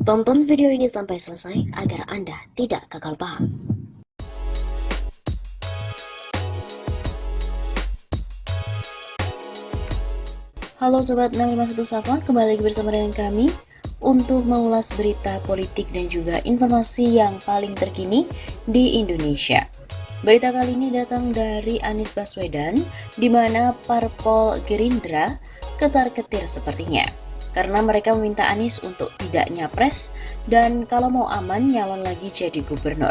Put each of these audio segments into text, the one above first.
Tonton video ini sampai selesai agar Anda tidak gagal paham. Halo Sobat 651 Safa, kembali lagi bersama dengan kami untuk mengulas berita politik dan juga informasi yang paling terkini di Indonesia. Berita kali ini datang dari Anies Baswedan, di mana Parpol Gerindra ketar-ketir sepertinya. Karena mereka meminta Anies untuk tidak nyapres dan kalau mau aman nyalon lagi jadi gubernur.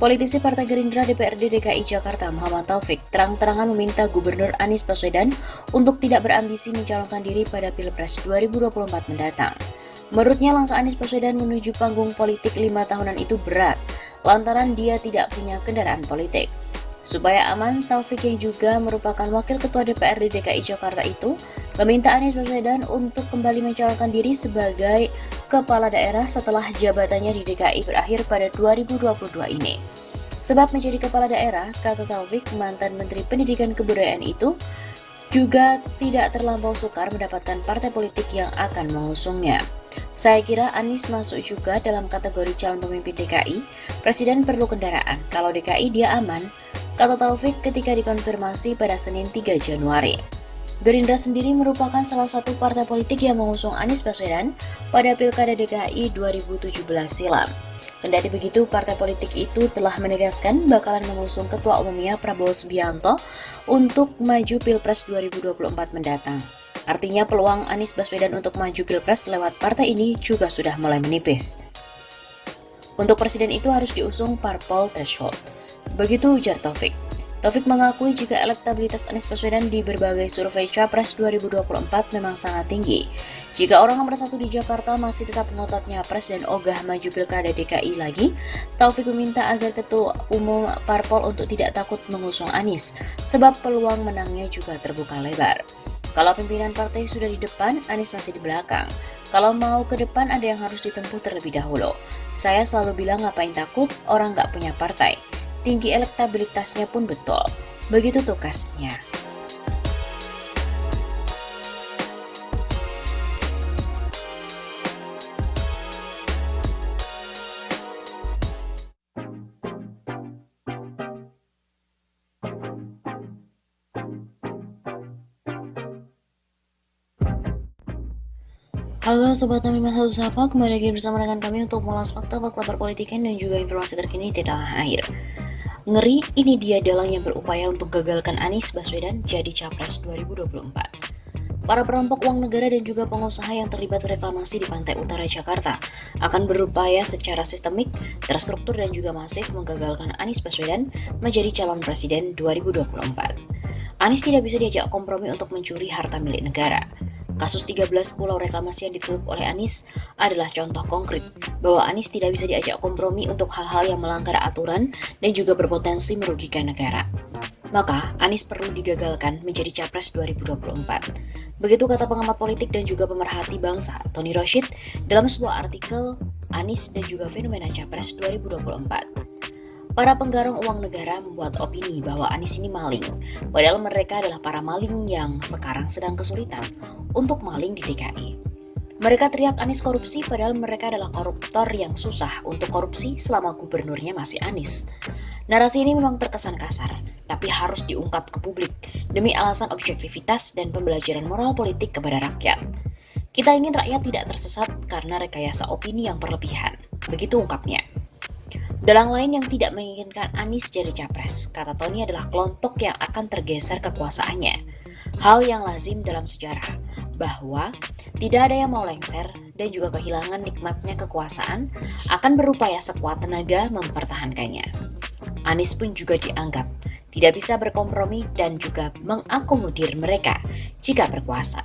Politisi Partai Gerindra DPRD DKI Jakarta Muhammad Taufik terang-terangan meminta Gubernur Anies Baswedan untuk tidak berambisi mencalonkan diri pada Pilpres 2024 mendatang. Menurutnya langkah Anies Baswedan menuju panggung politik 5 tahunan itu berat, lantaran dia tidak punya kendaraan politik. Supaya aman, Taufik yang juga merupakan Wakil Ketua DPRD DKI Jakarta itu meminta Anies Baswedan untuk kembali mencalonkan diri sebagai kepala daerah setelah jabatannya di DKI berakhir pada 2022 ini. Sebab menjadi kepala daerah, kata Taufik, mantan Menteri Pendidikan Kebudayaan itu juga tidak terlampau sukar mendapatkan partai politik yang akan mengusungnya. Saya kira Anies masuk juga dalam kategori calon pemimpin DKI. Presiden perlu kendaraan, kalau DKI dia aman, kata Taufik ketika dikonfirmasi pada Senin 3 Januari. Gerindra sendiri merupakan salah satu partai politik yang mengusung Anies Baswedan pada Pilkada DKI 2017 silam. Kendati begitu, partai politik itu telah menegaskan bakalan mengusung Ketua Umumnya Prabowo Subianto untuk maju Pilpres 2024 mendatang. Artinya peluang Anies Baswedan untuk maju Pilpres lewat partai ini juga sudah mulai menipis. Untuk presiden itu harus diusung parpol threshold. Begitu ujar Taufik. Taufik mengakui jika elektabilitas Anies Baswedan di berbagai survei Capres 2024 memang sangat tinggi. Jika orang nomor 1 di Jakarta masih tetap ngotot nyapres dan ogah maju Pilkada DKI lagi, Taufik meminta agar Ketua Umum Parpol untuk tidak takut mengusung Anies, sebab peluang menangnya juga terbuka lebar. Kalau pimpinan partai sudah di depan, Anies masih di belakang. Kalau mau ke depan ada yang harus ditempuh terlebih dahulu. Saya selalu bilang ngapain takut, orang nggak punya partai. Tinggi elektabilitasnya pun betul. Begitu tugasnya. Halo Sobat 651 Safa, kembali lagi bersama dengan kami untuk mengulas fakta-fakta perpolitikan dan juga informasi terkini di tanah air. Ngeri, ini dia dalang yang berupaya untuk gagalkan Anies Baswedan jadi Capres 2024. Para perampok uang negara dan juga pengusaha yang terlibat reklamasi di pantai utara Jakarta akan berupaya secara sistemik, terstruktur dan juga masif menggagalkan Anies Baswedan menjadi calon presiden 2024. Anies tidak bisa diajak kompromi untuk mencuri harta milik negara. Kasus 13 pulau reklamasi yang ditutup oleh Anies adalah contoh konkret bahwa Anies tidak bisa diajak kompromi untuk hal-hal yang melanggar aturan dan juga berpotensi merugikan negara. Maka, Anies perlu digagalkan menjadi Capres 2024. Begitu kata pengamat politik dan juga pemerhati bangsa, Tony Rashid, dalam sebuah artikel Anies dan juga fenomena Capres 2024. Para penggarong uang negara membuat opini bahwa Anies ini maling, padahal mereka adalah para maling yang sekarang sedang kesulitan untuk maling di DKI. Mereka teriak Anies korupsi padahal mereka adalah koruptor yang susah untuk korupsi selama gubernurnya masih Anies. Narasi ini memang terkesan kasar, tapi harus diungkap ke publik demi alasan objektivitas dan pembelajaran moral politik kepada rakyat. Kita ingin rakyat tidak tersesat karena rekayasa opini yang berlebihan, begitu ungkapnya. Dalang lain yang tidak menginginkan Anies jadi capres, kata Tony, adalah kelompok yang akan tergeser kekuasaannya. Hal yang lazim dalam sejarah, bahwa tidak ada yang mau lengser dan juga kehilangan nikmatnya kekuasaan akan berupaya sekuat tenaga mempertahankannya. Anies pun juga dianggap tidak bisa berkompromi dan juga mengakomodir mereka jika berkuasa.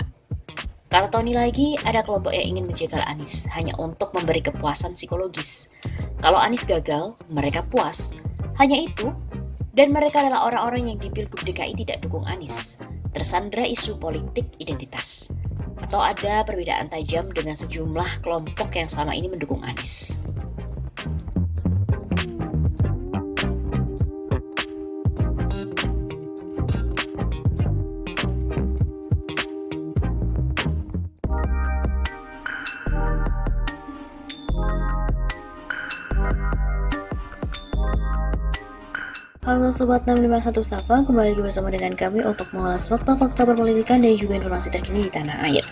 Kata Tony lagi, ada kelompok yang ingin menjegal Anies hanya untuk memberi kepuasan psikologis. Kalau Anies gagal, mereka puas. Hanya itu, dan mereka adalah orang-orang yang di Pilgub DKI tidak dukung Anies. Tersandra isu politik identitas. Atau ada perbedaan tajam dengan sejumlah kelompok yang selama ini mendukung Anies. Halo Sobat 651 Sapa, kembali lagi bersama dengan kami untuk mengulas fakta-fakta perpolitikan dan juga informasi terkini di tanah air.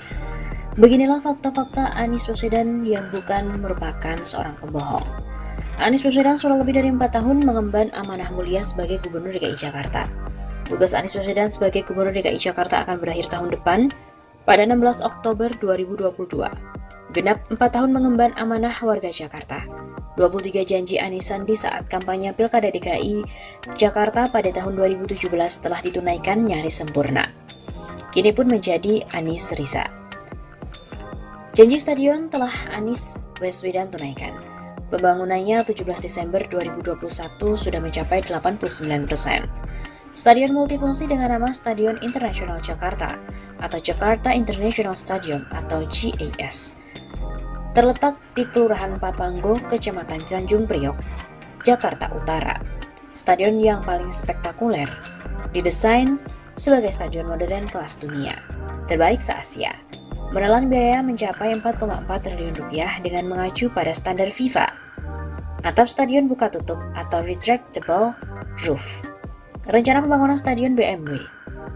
Beginilah fakta-fakta Anies Baswedan yang bukan merupakan seorang pembohong. Anies Baswedan sudah lebih dari 4 tahun mengemban amanah mulia sebagai Gubernur DKI Jakarta. Tugas Anies Baswedan sebagai Gubernur DKI Jakarta akan berakhir tahun depan pada 16 Oktober 2022. Genap 4 tahun mengemban amanah warga Jakarta. 23 janji Anies Sandi saat kampanye Pilkada DKI Jakarta pada tahun 2017 telah ditunaikan nyaris sempurna. Kini pun menjadi Anies Risa. Janji stadion telah Anies Baswedan tunaikan. Pembangunannya 17 Desember 2021 sudah mencapai 89%. Stadion multifungsi dengan nama Stadion Internasional Jakarta atau Jakarta International Stadium atau GIS. Terletak di Kelurahan Papanggo, Kecamatan Tanjung Priok, Jakarta Utara. Stadion yang paling spektakuler, didesain sebagai stadion modern kelas dunia, terbaik se-Asia. Menelan biaya mencapai 4,4 triliun rupiah dengan mengacu pada standar FIFA. Atap stadion buka tutup atau retractable roof. Rencana pembangunan stadion BMW.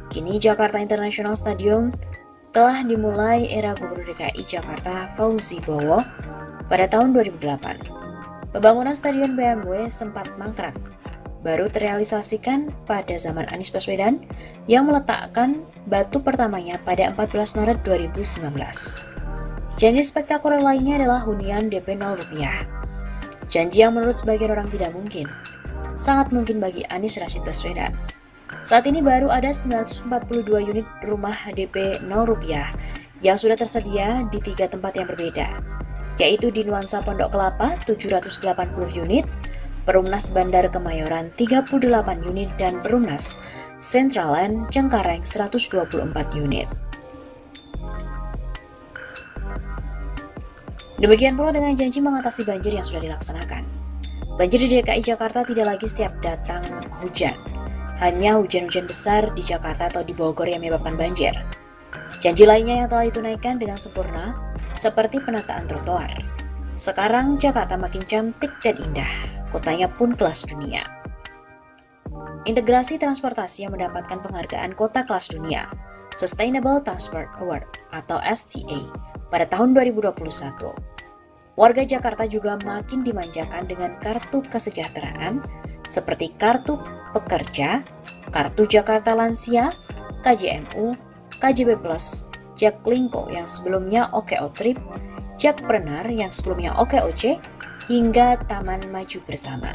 Kini Jakarta International Stadium telah dimulai era Gubernur DKI Jakarta Fauzi Bowo pada tahun 2008. Pembangunan Stadion BMW sempat mangkrak, baru terrealisasikan pada zaman Anies Baswedan yang meletakkan batu pertamanya pada 14 Maret 2019. Janji spektakuler lainnya adalah hunian DP 0 rupiah. Janji yang menurut sebagian orang tidak mungkin, sangat mungkin bagi Anies Rashid Baswedan. Saat ini baru ada 942 unit rumah DP 0 rupiah yang sudah tersedia di 3 tempat yang berbeda, yaitu di Nuansa Pondok Kelapa 780 unit, Perumnas Bandar Kemayoran 38 unit, dan Perumnas Centraland Cengkareng 124 unit. Demikian pula dengan janji mengatasi banjir yang sudah dilaksanakan. Banjir di DKI Jakarta tidak lagi setiap datang hujan. Hanya hujan-hujan besar di Jakarta atau di Bogor yang menyebabkan banjir. Janji lainnya yang telah ditunaikan dengan sempurna, seperti penataan trotoar. Sekarang Jakarta makin cantik dan indah, kotanya pun kelas dunia. Integrasi transportasi yang mendapatkan penghargaan kota kelas dunia, Sustainable Transport Award atau STA, pada tahun 2021. Warga Jakarta juga makin dimanjakan dengan kartu kesejahteraan, seperti kartu pekerja, kartu Jakarta Lansia, KJMU, KJB Plus, Jaklingko yang sebelumnya OKO Trip, Jakpreneur yang sebelumnya OKOC, hingga Taman Maju Bersama.